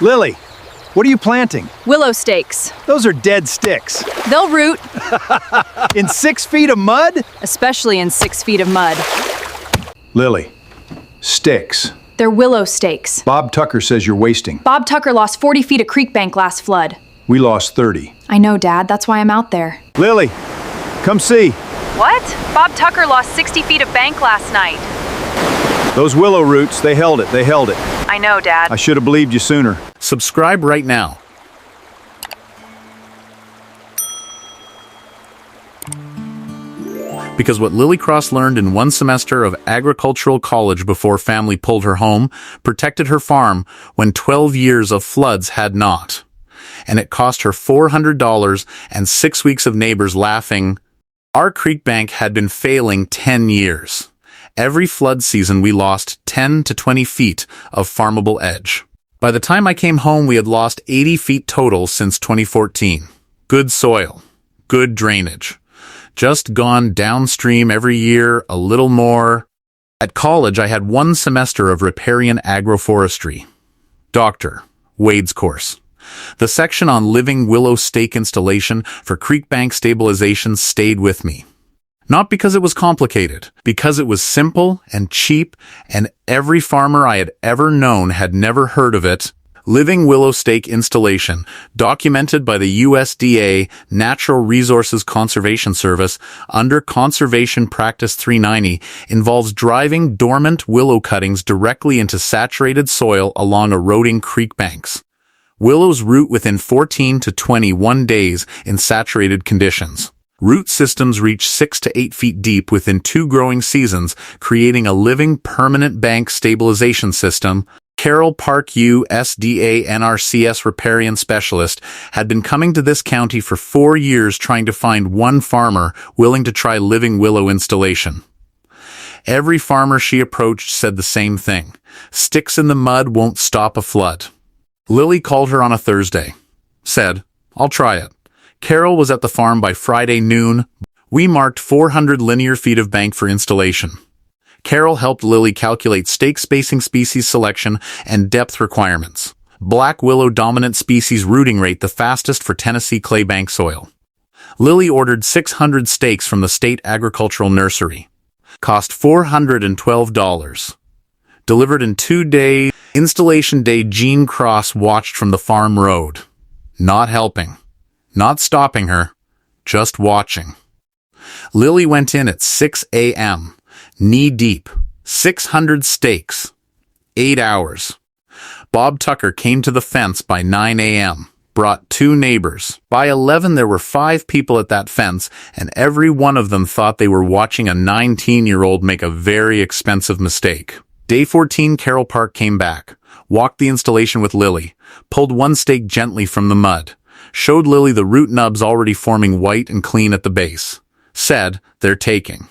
Lily, what are you planting? Willow stakes. Those are dead sticks. They'll root, In 6 feet of mud? especially in 6 feet of mud. Lily, sticks. They're willow stakes. Bob Tucker says you're wasting. Bob Tucker lost 40 feet of creek bank last flood. We lost 30. I know, Dad. That's why I'm out there. Lily, come see. What? Bob Tucker lost 60 feet of bank last night. Those willow roots, they held it. I know, Dad. I should have believed you sooner. Subscribe right now. Because what Lily Cross learned in 1 semester of agricultural college before family pulled her home protected her farm when 12 years of floods had not. And it cost her $400 and 6 weeks of neighbors laughing. Our creek bank had been failing 10 years. Every flood season we lost 10 to 20 feet of farmable edge. By the time I came home, we had lost 80 feet total since 2014. Good soil, good drainage. Just gone downstream every year, a little more. At college, I had 1 semester of riparian agroforestry. Dr. Wade's course. The section on living willow stake installation for creek bank stabilization stayed with me. Not because it was complicated, because it was simple and cheap, and every farmer I had ever known had never heard of it. Living willow stake installation, documented by the USDA Natural Resources Conservation Service under Conservation Practice 390, involves driving dormant willow cuttings directly into saturated soil along eroding creek banks. Willows root within 14 to 21 days in saturated conditions. Root systems reach 6 to 8 feet deep within 2 growing seasons, creating a living permanent bank stabilization system. Carol Park, USDA NRCS riparian specialist, had been coming to this county for 4 years trying to find one farmer willing to try living willow installation. Every farmer she approached said the same thing. Sticks in the mud won't stop a flood. Lily called her on a Thursday. Said, "I'll try it." Carol was at the farm by Friday noon. We marked 400 linear feet of bank for installation. Carol helped Lily calculate stake spacing, species selection, and depth requirements. Black willow dominant species rooting rate the fastest for Tennessee clay bank soil. Lily ordered 600 stakes from the state agricultural nursery. Cost $412. Delivered in 2 days. Installation day, Gene Cross watched from the farm road. Not helping. Not stopping her. Just watching. Lily went in at 6 a.m. knee-deep, 600 stakes, 8 hours. Bob Tucker came to the fence by 9 a.m., brought 2 neighbors. By 11, there were 5 people at that fence, and every one of them thought they were watching a 19-year-old make a very expensive mistake. Day 14, Carol Park came back, walked the installation with Lily, pulled 1 stake gently from the mud, showed Lily the root nubs already forming white and clean at the base. Said, "They're taking."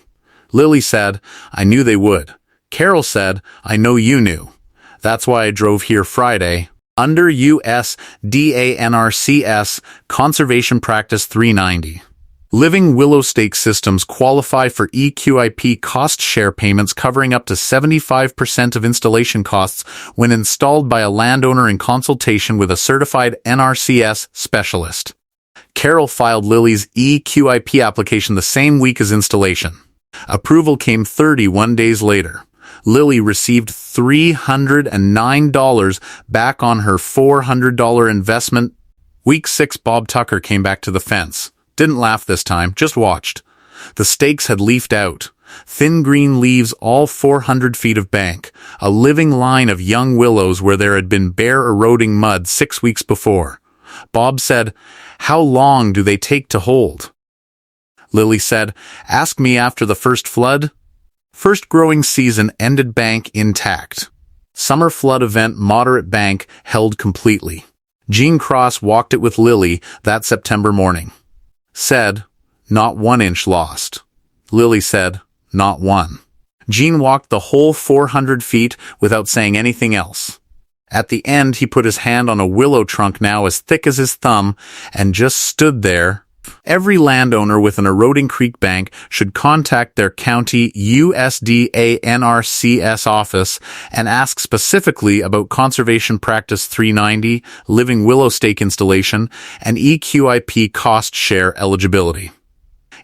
Lily said, "I knew they would." Carol said, "I know you knew. That's why I drove here Friday." Under USDA NRCS Conservation Practice 390. Living willow stake systems qualify for EQIP cost share payments covering up to 75% of installation costs when installed by a landowner in consultation with a certified NRCS specialist. Carol filed Lily's EQIP application the same week as installation. Approval came 31 days later. Lily received $309 back on her $400 investment. Week 6, Bob Tucker came back to the fence. Didn't laugh this time, just watched. The stakes had leafed out. Thin green leaves all 400 feet of bank, a living line of young willows where there had been bare eroding mud 6 weeks before. Bob said, "How long do they take to hold?" Lily said, "Ask me after the first flood." First growing season ended bank intact. Summer flood event moderate bank held completely. Gene Cross walked it with Lily that September morning. Said, "Not 1 inch lost." Lily said, "Not 1." Gene walked the whole 400 feet without saying anything else. At the end, he put his hand on a willow trunk now as thick as his thumb and just stood there, Every landowner with an eroding creek bank should contact their county USDA NRCS office and ask specifically about Conservation Practice 390, Living Willow Stake installation, and EQIP cost share eligibility.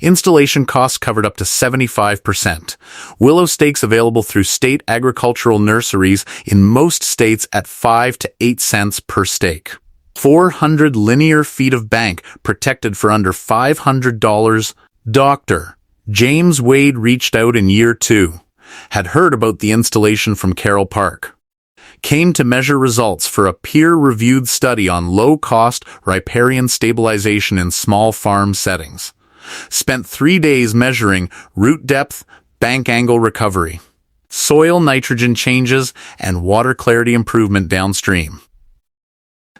Installation costs covered up to 75%. Willow stakes available through state agricultural nurseries in most states at 5 to 8 cents per stake. 400 linear feet of bank protected for under $500. Dr. James Wade reached out in year 2, had heard about the installation from Carroll Park, came to measure results for a peer-reviewed study on low-cost riparian stabilization in small farm settings. Spent 3 days measuring root depth, bank angle recovery, soil nitrogen changes, and water clarity improvement downstream.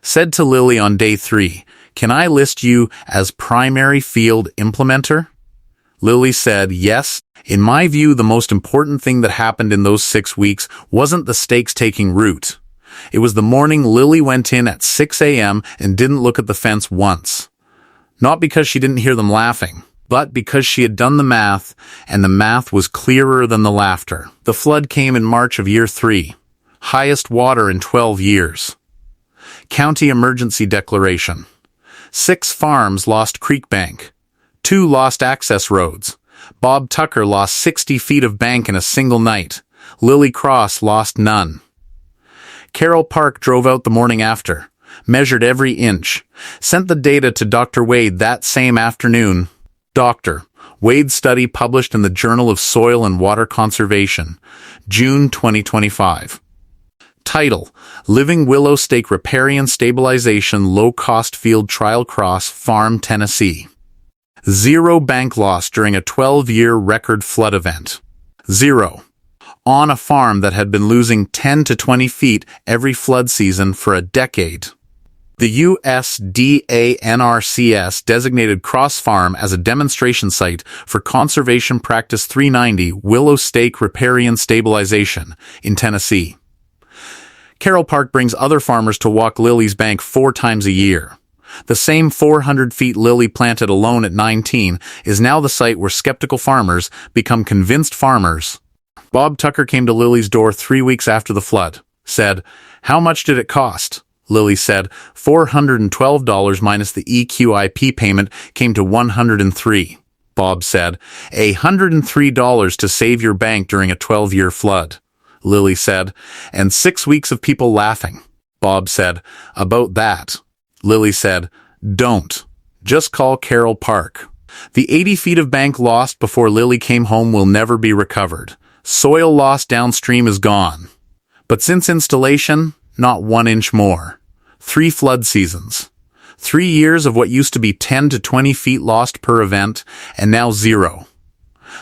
Said to Lily on day 3, "Can I list you as primary field implementer?" Lily said, "Yes. In my view, the most important thing that happened in those 6 weeks wasn't the stakes taking root. It was the morning Lily went in at 6 a.m. and didn't look at the fence once. Not because she didn't hear them laughing, but because she had done the math, and the math was clearer than the laughter. The flood came in March of year 3, highest water in 12 years. County emergency declaration. 6 farms lost creek bank. 2 lost access roads. Bob Tucker lost 60 feet of bank in a single night. Lily Cross lost none. Carroll Park drove out the morning after, measured every inch, sent the data to Dr. Wade that same afternoon. Dr. Wade's study published in the Journal of Soil and Water Conservation, June 2025. Title: Living Willow Stake Riparian Stabilization Low-Cost Field Trial Cross Farm, Tennessee. 0 bank loss during a 12-year record flood event. 0. On a farm that had been losing 10 to 20 feet every flood season for a decade. The USDA NRCS designated Cross Farm as a demonstration site for Conservation Practice 390 Willow Stake Riparian Stabilization in Tennessee. Carroll Park brings other farmers to walk Lily's bank 4 times a year. The same 400 feet Lily planted alone at 19 is now the site where skeptical farmers become convinced farmers. Bob Tucker came to Lily's door 3 weeks after the flood, said, "How much did it cost?" Lily said, $412 minus the EQIP payment came to $103. Bob said, $103 to save your bank during a 12-year flood. Lily said, and 6 weeks of people laughing. Bob said, about that. Lily said, don't. Just call Carroll Park. The 80 feet of bank lost before Lily came home will never be recovered. Soil loss downstream is gone. But since installation, not 1 inch more. 3 flood seasons. 3 years of what used to be 10 to 20 feet lost per event, and now 0.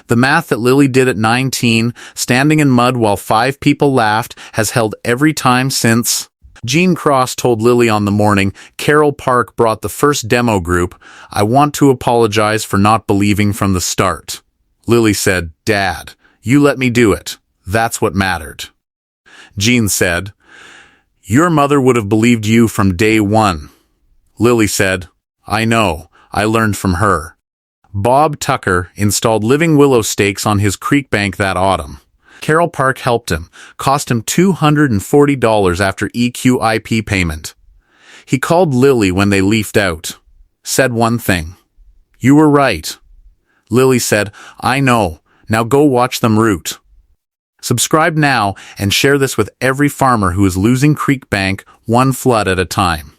The math that Lily did at 19, standing in mud while 5 people laughed, has held every time since. Jean Cross told Lily on the morning Carroll Park brought the first demo group, "I want to apologize for not believing from the start." Lily said, "Dad, you let me do it. That's what mattered." Jean said, "Your mother would have believed you from day one." Lily said, "I know. I learned from her." Bob Tucker installed living willow stakes on his creek bank that autumn. Carroll Park helped him, cost him $240 after EQIP payment. He called Lily when they leafed out. Said one thing. "You were right." Lily said, "I know. Now go watch them root." Subscribe now and share this with every farmer who is losing creek bank 1 flood at a time.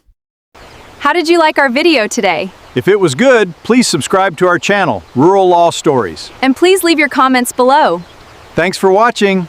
How did you like our video today? If it was good, please subscribe to our channel, Rural Law Stories. And please leave your comments below. Thanks for watching.